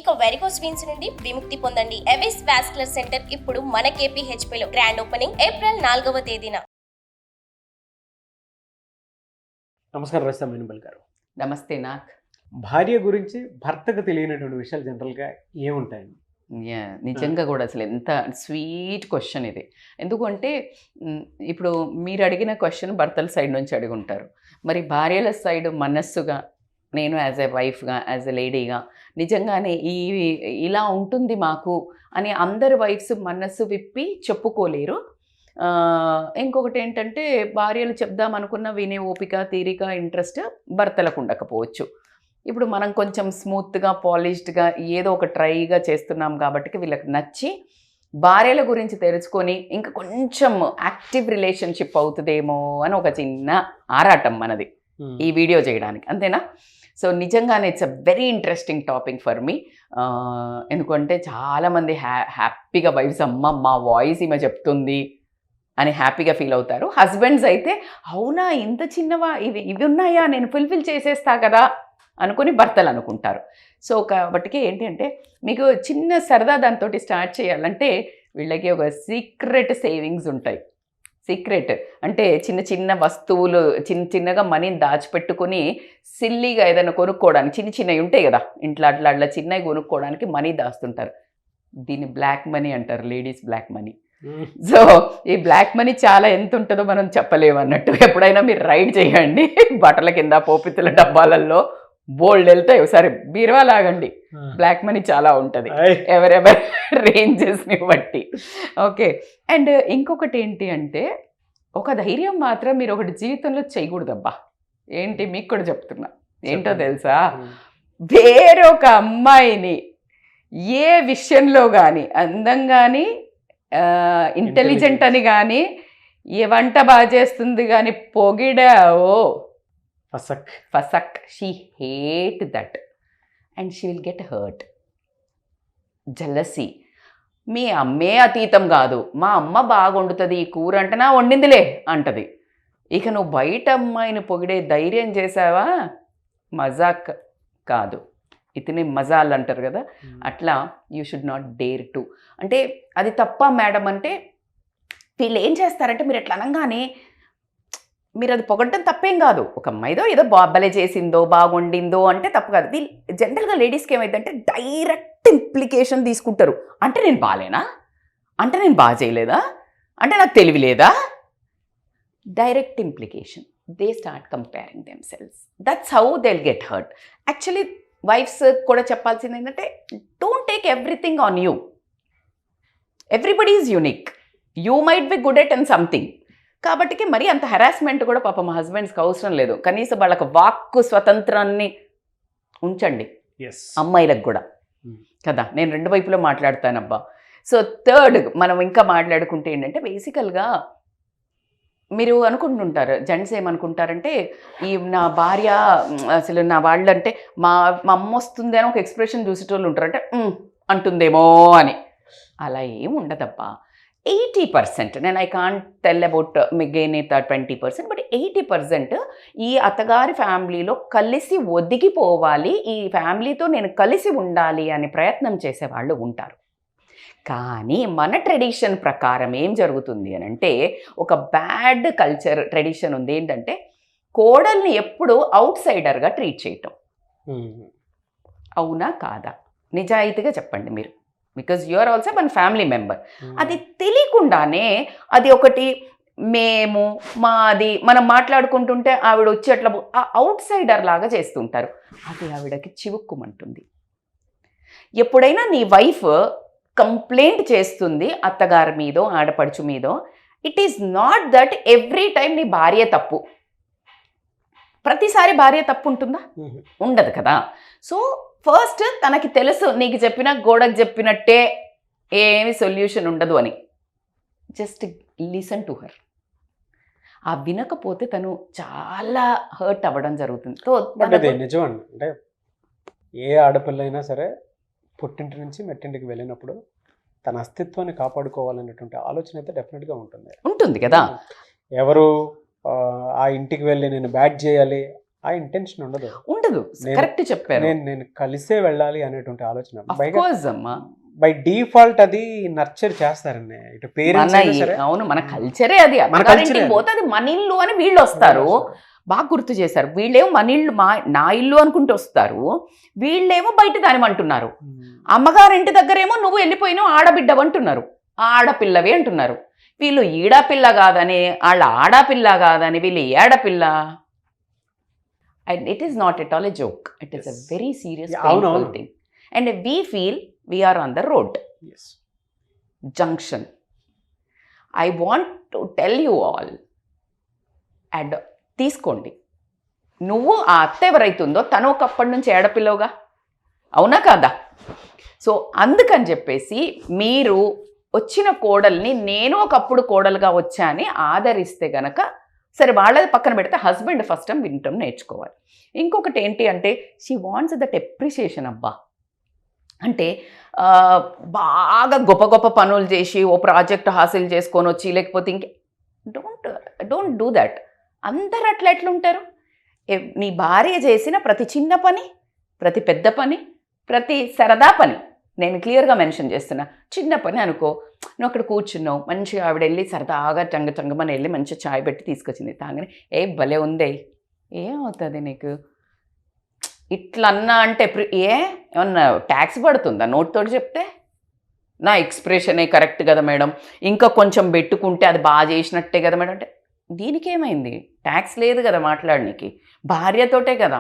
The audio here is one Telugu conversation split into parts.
ఇక వెరికోస్ వీన్స్ నుండి విముక్తి పొందండి. ఎవిస్ వాస్కులర్ సెంటర్ ఇప్పుడు మన KPHP లో గ్రాండ్ ఓపెనింగ్ ఏప్రిల్ 4వ తేదీన. నమస్కారం రజిత మేనుబల్ గారు. నమస్తే. నాకు భార్య గురించి భర్తకు తెలియనటువంటి విషయాలు జనరల్గా ఏముంటాయండి? నిజంగా కూడా అసలు ఎంత స్వీట్ క్వశ్చన్ ఇది. ఎందుకంటే ఇప్పుడు మీరు అడిగిన క్వశ్చన్ భర్తల సైడ్ నుంచి అడిగి ఉంటారు. మరి భార్యల సైడ్ మనస్సుగా నేను యాజ్ ఎ వైఫ్గా, యాజ్ ఎ లేడీగా నిజంగానే ఇలా ఉంటుంది మాకు అని అందరు వైఫ్స్ మనస్సు విప్పి చెప్పుకోలేరు. ఇంకొకటి ఏంటంటే భార్యలు చెప్దాం అనుకున్న వినే ఓపిక, తీరిక, ఇంట్రెస్ట్ భర్తలకు ఉండకపోవచ్చు. ఇప్పుడు మనం కొంచెం స్మూత్గా, పాలిష్డ్గా ఏదో ఒక ట్రైగా చేస్తున్నాం కాబట్టి వీళ్ళకి నచ్చి భార్యల గురించి తెలుసుకొని ఇంకా కొంచెం యాక్టివ్ రిలేషన్షిప్ అవుతుందేమో అని ఒక చిన్న ఆరాటం మనది ఈ వీడియో చేయడానికి, అంతేనా? సో నిజంగానే it's a very interesting topic for me. ఎందుకంటే చాలామంది హ్యాపీగా వైఫ్స్ అమ్మ మా వాయిస్ ఈమె చెప్తుంది అని హ్యాపీగా ఫీల్ అవుతారు. హస్బెండ్స్ అయితే అవునా ఇంత చిన్నవా, ఇవి ఉన్నాయా, నేను ఫుల్ఫిల్ చేసేస్తా కదా అనుకుని భర్తలు అనుకుంటారు. సో కాబట్టి ఏంటి అంటే మీకు చిన్న సరదా దాంతో స్టార్ట్ చేయాలంటే వీళ్ళకి ఒక సీక్రెట్ సేవింగ్స్ ఉంటాయి. సీక్రెట్ అంటే చిన్న చిన్న వస్తువులు చిన్నగా మనీని దాచిపెట్టుకుని సిల్లీగా ఏదైనా కొనుక్కోవడానికి చిన్నవి ఉంటాయి కదా ఇంట్లో, అట్లా చిన్నవి కొనుక్కోవడానికి మనీ దాస్తుంటారు. దీన్ని బ్లాక్ మనీ అంటారు, లేడీస్ బ్లాక్ మనీ. సో ఈ బ్లాక్ మనీ చాలా ఎంత ఉంటుందో మనం చెప్పలేము అన్నట్టు. ఎప్పుడైనా మీరు రైడ్ చేయండి బట్టల కింద, పోపితుల డబ్బాలలో బోల్డ్ వెళ్తాయి. ఒకసారి బీరువా లాగండి, బ్లాక్ మనీ చాలా ఉంటుంది ఎవరెవరి రేంజెస్ని బట్టి. ఓకే. అండ్ ఇంకొకటి ఏంటి అంటే ఒక ధైర్యం మాత్రం మీరు ఒకటి జీవితంలో చేయకూడదబ్బా. ఏంటి మీకు కూడా చెప్తున్నా, ఏంటో తెలుసా? వేరొక అమ్మాయిని ఏ విషయంలో కానీ, అందం కానీ, ఇంటెలిజెంట్ అని కానీ, ఏ వంట బాగా చేస్తుంది కానీ పొగిడావో ఫసక్, she hate that and she will get hurt. Jealousy. మీ అమ్మే అతీతం కాదు, మా అమ్మ బాగా వండుతుంది, ఈ కూర అంటనా వండిందిలే అంటది. ఇక నువ్వు బయట అమ్మాయిని పొగిడే ధైర్యం చేసావా, మజాక్ కాదు, ఇతని మజాలు అంటారు కదా, అట్లా you should not dare to. అంటే అది తప్ప మేడం అంటే వీళ్ళు ఏం చేస్తారంటే మీరు ఎట్లా అనగానే మీరు అది పొగడ్డం తప్పేం కాదు. ఒక అమ్మాయిదో ఏదో భలే చేసిందో బాగుండిందో అంటే తప్పు కాదు. వీళ్ళు జనరల్గా లేడీస్కి ఏమైందంటే డైరెక్ట్ ఇంప్లికేషన్ తీసుకుంటారు. అంటే నేను బాగాలేనా, అంటే నేను బాగా చేయలేదా, అంటే నాకు తెలివి లేదా, direct implication. They start comparing themselves. That's how they will get hurt. Actually wives కూడా చెప్పాల్సింది ఏంటంటే don't take everything on you. Everybody is unique. You might be good at and something. కాబట్టి మరి అంత హెరాస్మెంట్ కూడా పాపం మా హస్బెండ్స్కి అవసరం లేదు. కనీసం వాళ్ళకు వాక్కు స్వతంత్రాన్ని ఉంచండి, అమ్మాయిలకు కూడా కదా. నేను రెండు వైపులో మాట్లాడతానబ్బా. సో థర్డ్ మనం ఇంకా మాట్లాడుకుంటే ఏంటంటే బేసికల్గా మీరు అనుకుంటుంటారు, జెంట్స్ ఏమనుకుంటారంటే ఈ నా భార్య అసలు నా వాళ్ళు అంటే మా అమ్మ వస్తుంది అని ఒక ఎక్స్ప్రెషన్ చూసేటోళ్ళు ఉంటారు, అంటే అంటుందేమో అని. అలా ఏమి ఉండదబ్బా. 80%, నేను ఐ కాంట్ టెల్ అబౌట్ మిగతా 20%, బట్ 80% ఈ అత్తగారి ఫ్యామిలీలో కలిసి ఒదిగిపోవాలి, ఈ ఫ్యామిలీతో నేను కలిసి ఉండాలి అనే ప్రయత్నం చేసేవాళ్ళు ఉంటారు. కానీ మన ట్రెడిషన్ ప్రకారం ఏం జరుగుతుంది అని అంటే ఒక బ్యాడ్ కల్చర్ ట్రెడిషన్ ఉంది. ఏంటంటే కోడల్ని ఎప్పుడు అవుట్ సైడర్గా ట్రీట్ చేయటం. అవునా కాదా? నిజాయితీగా చెప్పండి మీరు, because you are also one family member. అది తెలియకుండానే అది ఒకటి మేము మాది మనం మాట్లాడుకుంటుంటే ఆవిడ వచ్చి అట్లా అవుట్ సైడర్ లాగా చేస్తుంటారు. అది ఆవిడకి చివుక్కుమంటుంది. ఎప్పుడైనా నీ వైఫ్ కంప్లైంట్ చేస్తుంది అత్తగారి మీదో ఆడపడుచు మీదో, it is not that every time నీ భార్య తప్పు. ప్రతిసారి భార్య తప్పు ఉంటుందా? ఉండదు కదా. సో ఫస్ట్ తనకి తెలుసు నీకు చెప్పిన గోడకు చెప్పినట్టే ఏమి సొల్యూషన్ ఉండదు అని. Just listen to her. ఆ వినకపోతే తను చాలా హర్ట్ అవ్వడం జరుగుతుంది. సో నిజమండి. అంటే ఏ ఆడపిల్ల అయినా సరే పుట్టింటి నుంచి మెట్టింటికి వెళ్ళినప్పుడు తన అస్తిత్వాన్ని కాపాడుకోవాలనేటువంటి ఆలోచన అయితే డెఫినెట్గా ఉంటుంది కదా. ఎవరు ఆ ఇంటికి వెళ్ళి నేను బ్యాట్ చేయాలి ఆ ఇంటెన్షన్ ఉండదు. ఉండదు. కరెక్ట్ చెప్పారు. నేను కలిసే వెళ్ళాలి అనేటువంటి ఆలోచన. Of course అమ్మా. బై డిఫాల్ట్ అది నర్చర్ చేస్తారండి. ఇటు పేరెంట్స్ అయినా సరే. అవును, మన కల్చరే అది. మన అత్తగారింటికి పోతే అది మన ఇల్లు అని వీళ్ళు వస్తారు. బాగా గుర్తు చేశారు. వీళ్ళేమో మన ఇల్లు నా ఇల్లు అనుకుంటూ వస్తారు, వీళ్ళేమో బయట దాని అంటున్నారు. అమ్మగారింటి దగ్గరేమో నువ్వు వెళ్ళిపోయినావు ఆడబిడ్డవు అంటున్నారు, ఆడపిల్లవి అంటున్నారు. వీళ్ళు ఈడపిల్ల కాదని, వాళ్ళ ఆడపిల్ల కాదని, వీళ్ళు ఏడపిల్ల. And it is not at all a joke, it is a very serious thing. And we feel we are on the road junction. I want to tell you all, and తీసుకోండి, నువ్వు ఆ అత్త ఎవరైతుందో తను ఒకప్పటి నుంచి ఏడపిల్లవుగా, అవునా కాదా? సో అందుకని చెప్పేసి మీరు వచ్చిన కోడల్ని నేను ఒకప్పుడు కోడలుగా వచ్చా అని ఆదరిస్తే గనక సరే, వాళ్ళది పక్కన పెడితే హస్బెండ్ ఫస్ట్ టైం వినటం నేర్చుకోవాలి. ఇంకొకటి ఏంటి అంటే, షీ వాంట్స్ దట్ ఎప్రిషియేషన్. అబ్బా అంటే బాగా గొప్ప గొప్ప పనులు చేసి ఓ ప్రాజెక్ట్ హాసిల్ చేసుకొని వచ్చి, లేకపోతే ఇంకే డోంట్ డూ దట్. అందరు అట్లా ఎట్లుంటారు? నీ భార్య చేసిన ప్రతి చిన్న పని, ప్రతి పెద్ద పని, ప్రతి సరదా పని, నేను క్లియర్గా మెన్షన్ చేస్తున్నా. చిన్న పని అనుకో, నువ్వు అక్కడ కూర్చున్నావు, మంచిగా ఆవిడ వెళ్ళి సరదాగా చంగమని వెళ్ళి మంచిగా చాయ్ పెట్టి తీసుకొచ్చింది, తాగని ఏ భలే ఉందే, ఏమవుతుంది నీకు ఇట్లన్నా అంటే ఏమన్నా ట్యాక్స్ పడుతుందా నోట్తోటి చెప్తే? నా ఎక్స్ప్రెషనే కరెక్ట్ కదా మేడం, ఇంకా కొంచెం పెట్టుకుంటే అది బాగా చేసినట్టే కదా మేడం అంటే దీనికేమైంది? ట్యాక్స్ లేదు కదా మాట్లాడడానికి, భార్యతోటే కదా.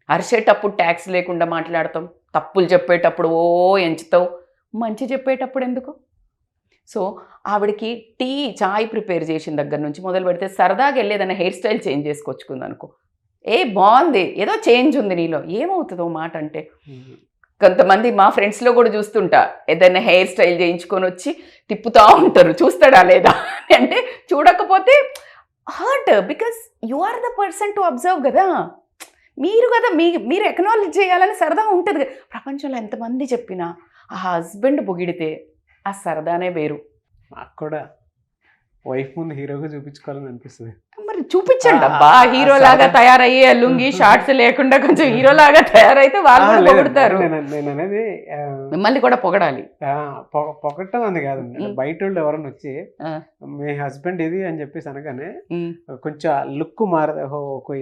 అరిచేటప్పుడు ట్యాక్స్ లేకుండా మాట్లాడతాం, తప్పులు చెప్పేటప్పుడు ఓ ఎంచుతావు, మంచి చెప్పేటప్పుడు ఎందుకు? సో ఆవిడకి చాయ్ ప్రిపేర్ చేసిన దగ్గర నుంచి మొదలు పెడితే సరదాగా వెళ్ళేదన్న హెయిర్ స్టైల్ చేంజ్ చేసుకొచ్చుకుంది అనుకో, బాగుంది, ఏదో చేంజ్ ఉంది నీలో, ఏమవుతుందో మాట అంటే. కొంతమంది మా ఫ్రెండ్స్లో కూడా చూస్తుంటా, ఏదైనా హెయిర్ స్టైల్ చేయించుకొని వచ్చి తిప్పుతూ ఉంటారు, చూస్తాడా లేదా అంటే, చూడకపోతే hurt, because you are the person to observe కదా, మీరు కదా, మీరు ఎక్నాలెడ్జ్ చేయాలని సరదా ఉంటుంది కదా. ప్రపంచంలో ఎంతమంది చెప్పినా ఆ హస్బెండ్ పొగిడితే ఆ సరదానే వేరు. నాకు కూడా వైఫ్ ముందు హీరోగా చూపించుకోవాలని అనిపిస్తుంది. మరి చూపించండి అబ్బా, హీరో లాగా తయారయ్యే లుంగి షార్ట్స్ లేకుండా కొంచెం హీరో లాగా తయారైతే వాళ్ళు పొగుడతారు. నేను అనేది మిమ్మల్ని కూడా పొగడాలి. పొగట్టం అని కాదండి, బయట వాళ్ళు ఎవరైనా వచ్చి మీ హస్బెండ్ ఇది అని చెప్పేసి అనగానే కొంచెం లుక్ మారదా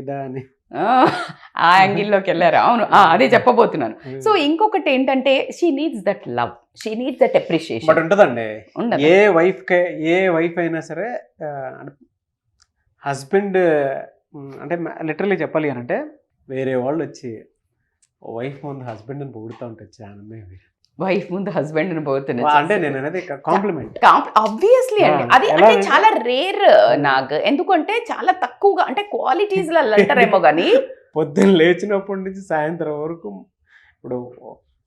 ఇదా అని ఆ యాంగిల్లోకి వెళ్ళారు. అవును, అదే చెప్పబోతున్నాను. సో ఇంకొకటి ఏంటంటే, she needs that love, she needs that appreciation. But ఉంటుందండి, ఏ వైఫ్ అయినా సరే హస్బెండ్ అంటే లిటరలీ చెప్పాలి అని అంటే, వేరే వాళ్ళు వచ్చి వైఫ్ ముందు హస్బెండ్ అని పొగుడుతూ ఉంటుంది, ఆనందం. వైఫ్ ముందు హస్బెండ్ అని పోతున్నా అంటే నేను అనేది కాంప్లిమెంట్. ఆబ్వియస్లీ అండి, అది అంటే చాలా రేర్ నాకు, ఎందుకంటే చాలా తక్కువగా, అంటే క్వాలిటీస్ లో అంటారేమో కానీ పొద్దున్న లేచినప్పటి నుంచి సాయంత్రం వరకు ఇప్పుడు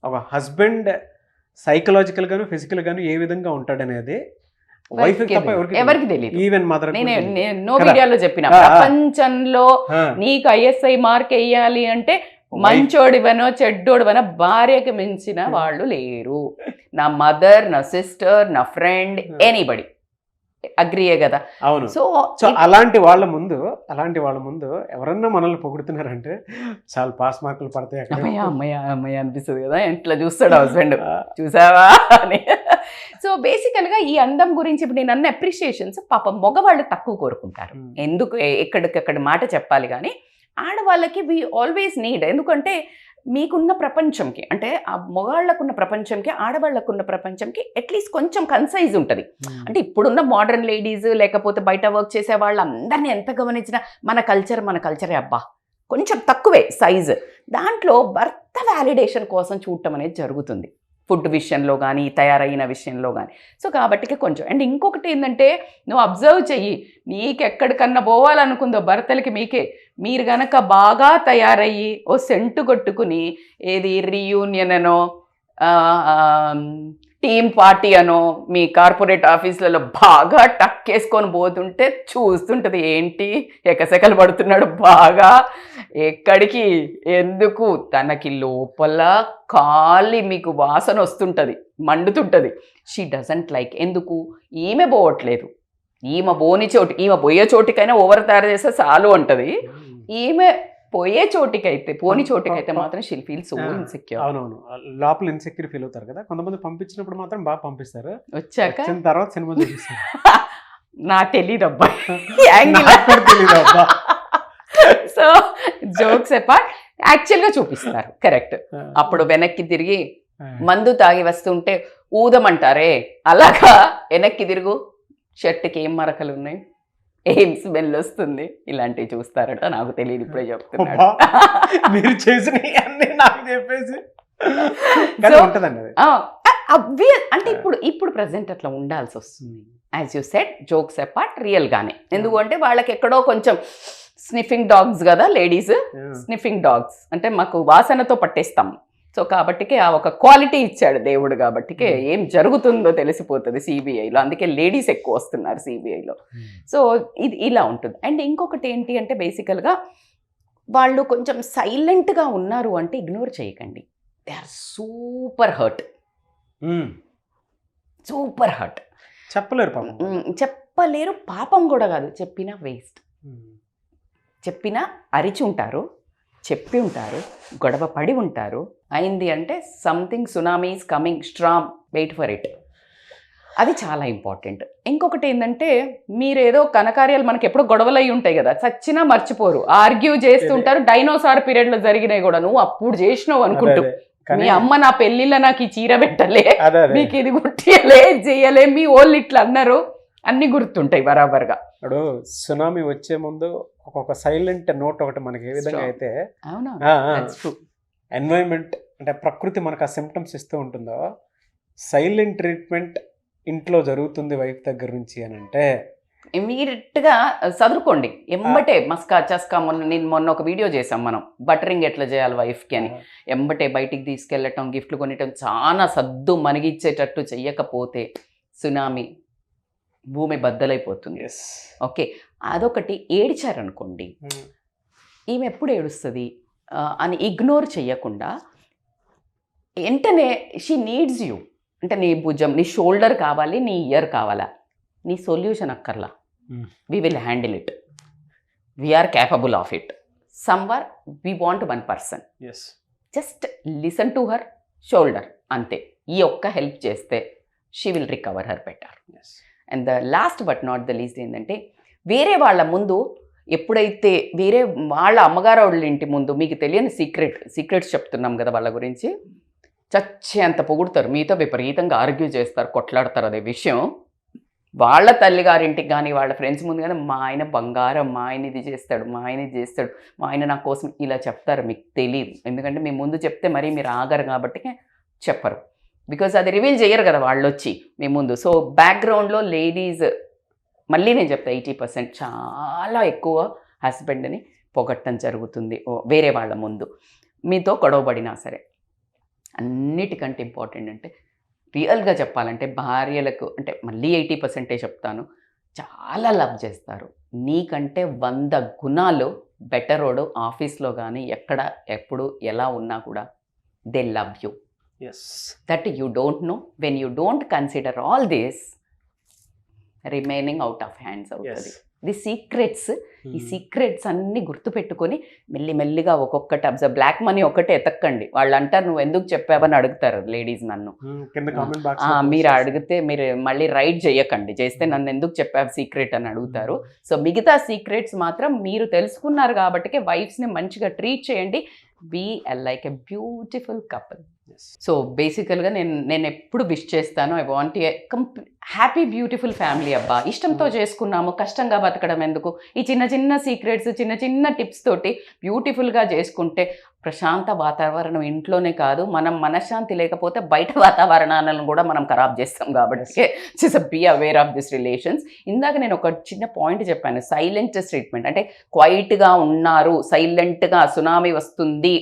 ఒక హస్బెండ్ సైకలాజికల్ గాను ఫిజికల్ గాను ఏ విధంగా ఉంటాడనేది వైఫ్ తప్ప ఎవరికి తెలియదు. Even mother. నో వీడియోలో చెప్పిన, ప్రపంచంలో నీకు ISI మార్క్ వేయాలి అంటే మంచోడివనో చెడ్డోడివనో భార్యకి మించిన వాళ్ళు లేరు. నా మదర్, నా సిస్టర్, నా ఫ్రెండ్, ఎనీబడి. అగ్రీయే కదా. అవును. సో అలాంటి వాళ్ళ ముందు ఎవరన్నా మనల్ని పొగుడుతున్నారంటే చాలా పాస్ మార్కులు పడతాయి. అమ్మయ్య అనిపిస్తుంది కదా, ఎట్లా చూస్తాడు హస్బెండ్, చూసావా అని. సో బేసికల్గా ఈ అందం గురించి ఇప్పుడు నేను అన్న అప్రిషియేషన్స్ పాపం మగవాళ్ళు తక్కువ కోరుకుంటారు. ఎందుకు ఎక్కడికక్కడ మాట చెప్పాలి కానీ, ఆడవాళ్ళకి వి ఆల్వేస్ నీడ్. ఎందుకంటే మీకున్న ప్రపంచంకి, అంటే ఆ మగాళ్ళకున్న ప్రపంచంకి ఆడవాళ్ళకున్న ప్రపంచంకి అట్లీస్ట్ కొంచెం కన్సైజ్ ఉంటుంది. అంటే ఇప్పుడున్న మోడర్న్ లేడీస్, లేకపోతే బయట వర్క్ చేసే వాళ్ళందరినీ ఎంత గమనించినా మన కల్చరే అబ్బా, కొంచెం తక్కువే సైజు. దాంట్లో భర్త వ్యాలిడేషన్ కోసం చూడటం అనేది జరుగుతుంది, ఫుడ్ విషయంలో కానీ తయారైన విషయంలో కానీ. సో కాబట్టి కొంచెం. అండ్ ఇంకొకటి ఏంటంటే, నువ్వు అబ్జర్వ్ చెయ్యి, నీకెక్కడికన్నా పోవాలనుకుందో భర్తలకి మీరు గనక బాగా తయారయ్యి ఓ సెంటు కొట్టుకుని, ఏది రీయూనియన్ అనో టీమ్ పార్టీ అనో మీ కార్పొరేట్ ఆఫీసులలో బాగా టక్కేసుకొని పోతుంటే చూస్తుంటుంది, ఏంటి ఎకసెకలు పడుతున్నాడు బాగా, ఎక్కడికి ఎందుకు, తనకి లోపల కాలి మీకు వాసన వస్తుంటుంది, మండుతుంటుంది. She doesn't like. ఎందుకు? ఈమె పోవట్లేదు, ఈమె పోయే చోటికైనా ఓవర్ తయారు చేస్తే చాలు అంటది. ఈమె పోయే చోటికైతే పోని చోటికైతే మాత్రం షీల్ ఫీల్ సో ఇన్సెక్యూర్. అవునవును, లోపల ఇన్సెక్యూర్ ఫీల్ అవుతారు కదా కొంతమంది. పంపించినప్పుడు మాత్రం బాగా పంపిస్తారు, వచ్చాక వచ్చిన తర్వాత సినిమా చూపిస్తారు. నా తెలీదు అబ్బా నాకు కూడా తెలీదు అబ్బా. సో జోక్స్ అపార్ట్ యాక్చువల్గా చూపిస్తారు కరెక్ట్. అప్పుడు వెనక్కి తిరిగి మందు తాగి వస్తుంటే ఊదమంటారే అలాగా వెనక్కి తిరుగు, షర్ట్కి ఏం మరకలు ఉన్నాయి, ఏం స్మెల్ వస్తుంది, ఇలాంటివి చూస్తారట. నాకు తెలియదు, ఇప్పుడే చెప్తున్నాడు. మీరు చేసిన అన్ని నాకు చెప్పేసి ఉంటదండి అది. అంటే ఇప్పుడు ప్రజెంట్ అట్లా ఉండాల్సి వస్తుంది. As you said jokes apart రియల్గానే, ఎందుకంటే వాళ్ళకి ఎక్కడో కొంచెం స్నిఫింగ్ డాగ్స్ కదా లేడీస్, స్నిఫింగ్ డాగ్స్ అంటే మాకు వాసనతో పట్టేస్తాం. సో కాబట్టికే ఆ ఒక క్వాలిటీ ఇచ్చాడు దేవుడు, కాబట్టికే ఏం జరుగుతుందో తెలిసిపోతుంది సిబిఐలో. అందుకే లేడీస్ ఎక్కువ వస్తున్నారు సిబిఐలో. సో ఇది ఇలా ఉంటుంది. అండ్ ఇంకొకటి ఏంటి అంటే బేసికల్గా వాళ్ళు కొంచెం సైలెంట్గా ఉన్నారు అంటే ఇగ్నోర్ చేయకండి. They are super hurt, super hurt. చెప్పలేరు పాపం, చెప్పలేరు, పాపం కూడా కాదు, చెప్పినా వేస్ట్. చెప్పినా అరిచి ఉంటారు, చెప్పి ఉంటారు, గొడవ పడి ఉంటారు. అయింది అంటే something tsunami is coming strong, wait for it. అది చాలా ఇంపార్టెంట్. ఇంకొకటి ఏంటంటే మీరేదో కనకార్యాలు మనకి ఎప్పుడో గొడవలు అయి ఉంటాయి కదా, చచ్చినా మర్చిపోరు, ఆర్గ్యూ చేస్తుంటారు. డైనోసార్ పీరియడ్లో జరిగినాయి కూడా, నువ్వు అప్పుడు చేసినావు అనుకుంటూ, మీ అమ్మ నా పెళ్ళిళ్ళ నాకు ఈ చీర పెట్టలే, మీకు ఇది గుట్టియలే చెయ్యలే, మీ వాళ్ళు ఇట్లా అన్నారు, అన్ని గుర్తుంటాయి బరాబర్గా. ఇప్పుడు సునామీ వచ్చే ముందు ఒక్కొక్క సైలెంట్ నోట్ ఒకటి మనకి ఏ విధంగా అయితే ఎన్వైరన్మెంట్ అంటే ప్రకృతి మనకు ఆ సిమ్టమ్స్ ఇస్తూ ఉంటుందో, సైలెంట్ ట్రీట్మెంట్ ఇంట్లో జరుగుతుంది వైఫ్ దగ్గర నుంచి అని అంటే ఇమీడియట్గా చదువుకోండి ఎంబటే. మస్కా చస్కా మొన్న ఒక వీడియో చేసాం మనం, బటరింగ్ ఎట్లా చేయాలి వైఫ్కి అని. ఎంబటే బయటికి తీసుకెళ్ళటం, గిఫ్ట్లు కొనిటం, చాలా సద్దు మనిగిచ్చేటట్టు చెయ్యకపోతే సునామీ, భూమి బద్దలైపోతుంది. ఓకే, అదొకటి. ఏడిచారనుకోండి, ఈమె ఎప్పుడు ఏడుస్తుంది అని ఇగ్నోర్ చెయ్యకుండా వెంటనే షీ నీడ్స్ యూ. అంటే నీ భుజం, నీ షోల్డర్ కావాలి, నీ ఇయర్ కావాలా, నీ సొల్యూషన్ అక్కర్లా. We will handle it, we are capable of it. Somewhere we want one person, just listen to her, shoulder, అంతే. ఈ ఒక్క హెల్ప్ చేస్తే she will recover her better. And the last but not the least ఏంటంటే, వేరే వాళ్ళ ముందు ఎప్పుడైతే వేరే వాళ్ళ అమ్మగారు వాళ్ళ ఇంటి ముందు మీకు తెలియని సీక్రెట్స్ చెప్తున్నాం కదా వాళ్ళ గురించి, చచ్చే అంత పొగుడుతారు, మీతో విపరీతంగా ఆర్గ్యూ చేస్తారు, కొట్లాడతారు. అదే విషయం వాళ్ళ తల్లిగారింటికి కానీ వాళ్ళ ఫ్రెండ్స్ ముందు కానీ, మా ఆయన బంగారం, మా ఆయన ఇది చేస్తాడు, మా ఆయన ఇది చేస్తాడు, మా ఆయన నా కోసం ఇలా చెప్తారు. మీకు తెలియదు, ఎందుకంటే మీ ముందు చెప్తే మరీ మీరు ఆగరు కాబట్టి చెప్పరు. బికాజ్ అది రివీల్ చేయరు కదా వాళ్ళు వచ్చి మీ ముందు. సో బ్యాక్గ్రౌండ్లో లేడీస్, మళ్ళీ నేను చెప్తా, 80% చాలా ఎక్కువ హస్బెండ్ని పొగట్టం జరుగుతుంది వేరే వాళ్ళ ముందు, మీతో గొడవపడినా సరే. అన్నిటికంటే ఇంపార్టెంట్ అంటే రియల్గా చెప్పాలంటే భార్యలకు అంటే మళ్ళీ 80% చెప్తాను, చాలా లవ్ చేస్తారు. నీకంటే 100 గుణాలు బెటరోడు ఆఫీస్లో కానీ ఎక్కడ ఎప్పుడు ఎలా ఉన్నా కూడా they love you. That you don't know. When you don't consider all this, remaining out of hands అవుతుంది. ది సీక్రెట్స్, ఈ సీక్రెట్స్ అన్నీ గుర్తుపెట్టుకొని మెల్లిమెల్లిగా ఒక్కొక్కటి అబ్జర్వ్. బ్లాక్ మనీ ఒకటే ఎతక్కండి. వాళ్ళు అంటారు నువ్వు ఎందుకు చెప్పావని అడుగుతారు లేడీస్ నన్ను. మీరు అడిగితే మీరు మళ్ళీ రైట్ చేయకండి, చేస్తే నన్ను ఎందుకు చెప్పావు సీక్రెట్ అని అడుగుతారు. సో మిగతా సీక్రెట్స్ మాత్రం మీరు తెలుసుకున్నారు కాబట్టి వైఫ్స్ని మంచిగా ట్రీట్ చేయండి. Be like a beautiful couple. So బేసికల్గా నేను ఎప్పుడు విష్ చేస్తాను, I want a happy beautiful family. అబ్బా ఇష్టంతో చేసుకున్నాము, కష్టంగా బతకడం ఎందుకు. ఈ చిన్న చిన్న సీక్రెట్స్, చిన్న చిన్న టిప్స్ తోటి బ్యూటిఫుల్గా చేసుకుంటే ప్రశాంత వాతావరణం ఇంట్లోనే కాదు, మనం మనశ్శాంతి లేకపోతే బయట వాతావరణాలను కూడా మనం ఖరాబ్ చేస్తాం. కాబట్టి just be aware of this relations. ఇందాక నేను ఒక చిన్న పాయింట్ చెప్పాను, సైలెంట్ ట్రీట్మెంట్. అంటే క్వైట్గా ఉన్నారు, సైలెంట్గా సునామీ వస్తుంది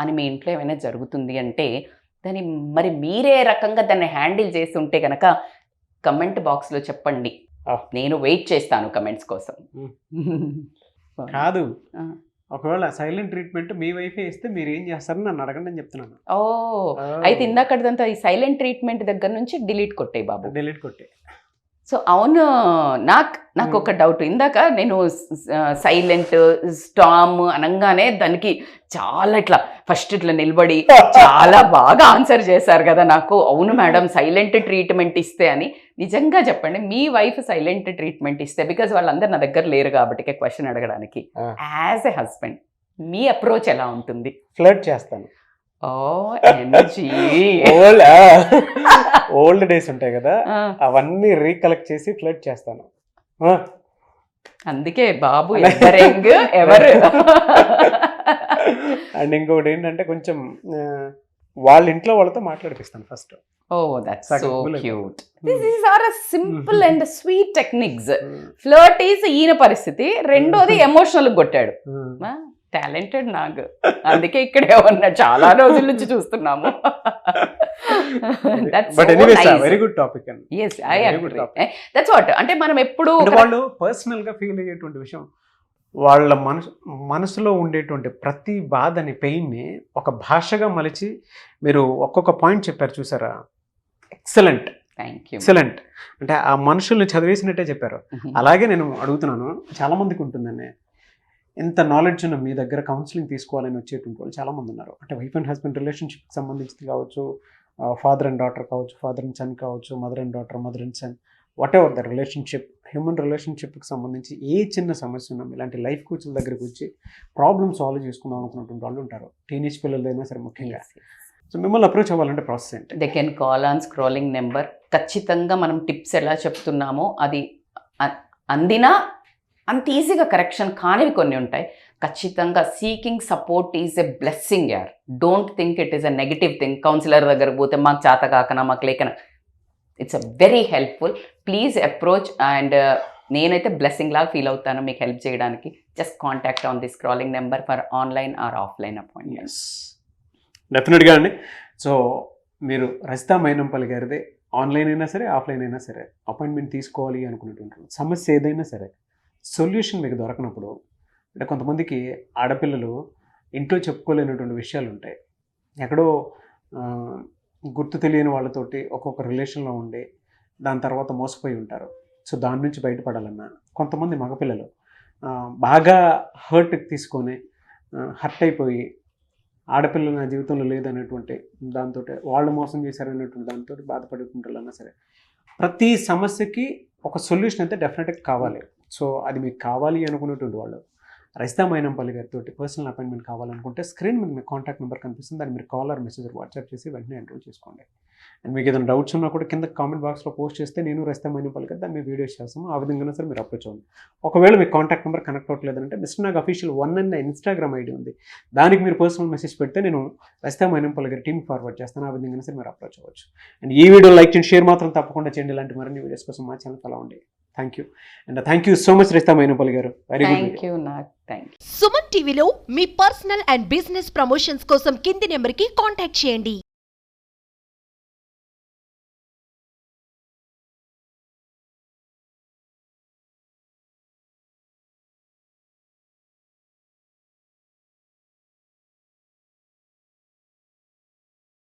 అని మీ ఇంట్లో ఏమైనా జరుగుతుంది అంటే దాన్ని మరి మీరే రకంగా దాన్ని హ్యాండిల్ చేస్తుంటే కనుక కమెంట్ బాక్స్లో చెప్పండి, నేను వెయిట్ చేస్తాను కమెంట్స్ కోసం. కాదు, ఒకవేళ సైలెంట్ ట్రీట్మెంట్ మీ వైఫే ఇస్తే మీరు ఏం చేస్తారని నన్ను అడగండి అని చెప్తున్నాను. అయితే ఇందాకదంతా ఈ సైలెంట్ ట్రీట్మెంట్ దగ్గర నుంచి డిలీట్ కొట్టే బాబు, డిలీట్ కొట్టే. సో అవును, నాకు ఒక డౌట్. ఇందాక నేను సైలెంట్ స్టామ్ అనగానే దానికి చాలా ఇట్లా ఫస్ట్ ఇట్లా నిలబడి చాలా బాగా ఆన్సర్ చేశారు కదా నాకు. అవును మేడం, సైలెంట్ ట్రీట్మెంట్ ఇస్తే అని. నిజంగా చెప్పండి, మీ వైఫ్ సైలెంట్ ట్రీట్మెంట్ ఇస్తే, బికాజ్ వాళ్ళందరూ నా దగ్గర లేరు కాబట్టి క్వశ్చన్ అడగడానికి, as a husband me approach ఎలా ఉంటుంది? ఫ్లర్ట్ చేస్తాను. ఓ ఎనర్జీ. ఓల్డ్ డేస్ ఉంటాయి కదా, అవన్నీ రీకలెక్ట్ చేసి ఫ్లర్ట్ చేస్తాను. అందుకే బాబు ఎవరు. అండ్ ఇంకొకటి ఏంటంటే కొంచెం వాళ్ళ ఇంట్లో వాళ్ళతో మాట్లాడిపిస్తాను first. Oh that's so cute. This is are simple and sweet techniques. Flirt is ఈయన పరిస్థితి, రెండోది ఎమోషనల్ కొట్టాడు. టాలెంటెడ్ నాగ్, అందుకే ఇక్కడే ఉన్నా, చాలా రోజుల నుంచి చూస్తున్నాము. వెరీ గుడ్ టాపిక్ అండి. yes I agree. That's what, అంటే మనం ఎప్పుడు వాళ్ళు పర్సనల్ గా ఫీల్ అయ్యేటువంటి విషయం, వాళ్ళ మనసులో ఉండేటువంటి ప్రతి బాధని, పెయిన్ని ఒక భాషగా మలిచి మీరు ఒక్కొక్క పాయింట్ చెప్పారు చూసారా, ఎక్సలెంట్. ఎక్సలెంట్. అంటే ఆ మనుషుల్ని చదివేసినట్టే చెప్పారు. అలాగే నేను అడుగుతున్నాను, చాలా మందికి ఉంటుందండి, ఎంత నాలెడ్జ్ ఉన్న మీ దగ్గర కౌన్సిలింగ్ తీసుకోవాలని వచ్చేటువంటి వాళ్ళు చాలామంది ఉన్నారు. అంటే వైఫ్ అండ్ హస్బెండ్ రిలేషన్షిప్కి సంబంధించి కావచ్చు, ఫాదర్ అండ్ డాటర్ కావచ్చు, ఫాదర్ అండ్ సన్ కావచ్చు, mother and daughter, mother and son, whatever the relationship, human రిలేషన్షిప్కి సంబంధించి ఏ చిన్న సమస్య ఉన్నా ఇలాంటి లైఫ్ కోచ్ల దగ్గరికి వచ్చి ప్రాబ్లమ్ సాల్వ్ చేసుకుందాం అనుకున్నటువంటి వాళ్ళు ఉంటారు, టీనేజ్ పిల్లలైనా సరే ముఖ్యంగా. సో మిమ్మల్ని అప్రోచ్ అవ్వాలంటే ప్రాసెస్ ఏంటి? They can call on scrolling number. ఖచ్చితంగా మనం టిప్స్ ఎలా చెప్తున్నామో అది అందినా అంత ఈజీగా కరెక్షన్ కానివి కొన్ని ఉంటాయి. ఖచ్చితంగా seeking support is a blessing యార్. Don't think it is a negative thing. Counsellor దగ్గరకు పోతే మాకు చేత కాకనా, మాకు లేకనా, it's a very helpful. Please approach. And నేనైతే బ్లెస్సింగ్ లాగా ఫీల్ అవుతాను మీకు హెల్ప్ చేయడానికి. Just contact on the scrolling number for online or offline appointments. డెఫినెట్గా అండి. సో మీరు రజితా మైనంపల్లి గారిదే ఆన్లైన్ అయినా సరే, ఆఫ్లైన్ అయినా సరే అపాయింట్మెంట్ తీసుకోవాలి అనుకునేటువంటి సమస్య ఏదైనా సరే, సొల్యూషన్ మీకు దొరకనప్పుడు, అంటే కొంతమందికి ఆడపిల్లలు ఇంట్లో చెప్పుకోలేనటువంటి విషయాలు ఉంటాయి, ఎక్కడో గుర్తు తెలియని వాళ్ళతోటి ఒక్కొక్క రిలేషన్లో ఉండి దాని తర్వాత మోసపోయి ఉంటారు. సో దాని నుంచి బయటపడాలన్నా, కొంతమంది మగపిల్లలు బాగా హర్ట్ తీసుకొని హర్ట్ అయిపోయి ఆడపిల్లలు నా జీవితంలో లేదనేటువంటి దాంతో, వాళ్ళు మోసం చేశారనేటువంటి దాంతో బాధపడుకుంటారన్నా సరే, ప్రతి సమస్యకి ఒక సొల్యూషన్ అయితే డెఫినెట్గా కావాలి. సో అది మీకు కావాలి అనుకునేటువంటి వాళ్ళు రజితా మైనంపల్లి గారితో పర్సనల్ అపాయింట్మెంట్ కావాలనుకుంటే స్క్రీన్ మీద మీకు కాంటాక్ట్ నెంబర్ కనిపిస్తుంది, దాన్ని మీరు కాల్ ఆర్ మెసేజ్ వాట్సాప్ చేసి వెంటనే ఎన్రోల్ చేసుకోండి. అండ్ మీకు ఏదైనా డౌట్స్ ఉన్నా కూడా కింద కామెంట్ బాక్స్లో పోస్ట్ చేస్తే నేను రజితా మైనంపల్లి గారు దాన్ని వీడియోస్ చేస్తాము. ఆ విధంగా సరే మీరు అప్రోచ్ అవ్వండి. ఒకవేళ మీకు కాంటాక్ట్ నెంబర్ కనెక్ట్ అవ్వట్లేదంటే మిస్టర్ నాగ్ అఫీషియల్ 1 అన్న ఇన్స్టాగ్రామ్ ఐడి ఉంది, దానికి మీరు పర్సనల్ మెసేజ్ పెడితే నేను రజితా మైనంపల్లి గారి టీమ్ ఫార్వర్డ్ చేస్తాను. ఆ విధంగా సరే మీరు అప్రోచ్ అవ్వచ్చు. అండ్ ఈ వీడియో లైక్ చేయండి, షేర్ మాత్రం తప్పకుండా చేయండి. ఇలాంటి మరిన్ని వీడియోస్ కోసం మా ఛానల్ ఫాలో అవ్వండి. Thank you. And thank you so much Rajitha Mainampalli గారు. Very good. Thank you Nag. Thank you. Suman టీవీలో మీ పర్సనల్ అండ్ బిజినెస్ ప్రమోషన్స్ కోసం కింది నెంబర్కి కాంటాక్ట్ చేయండి.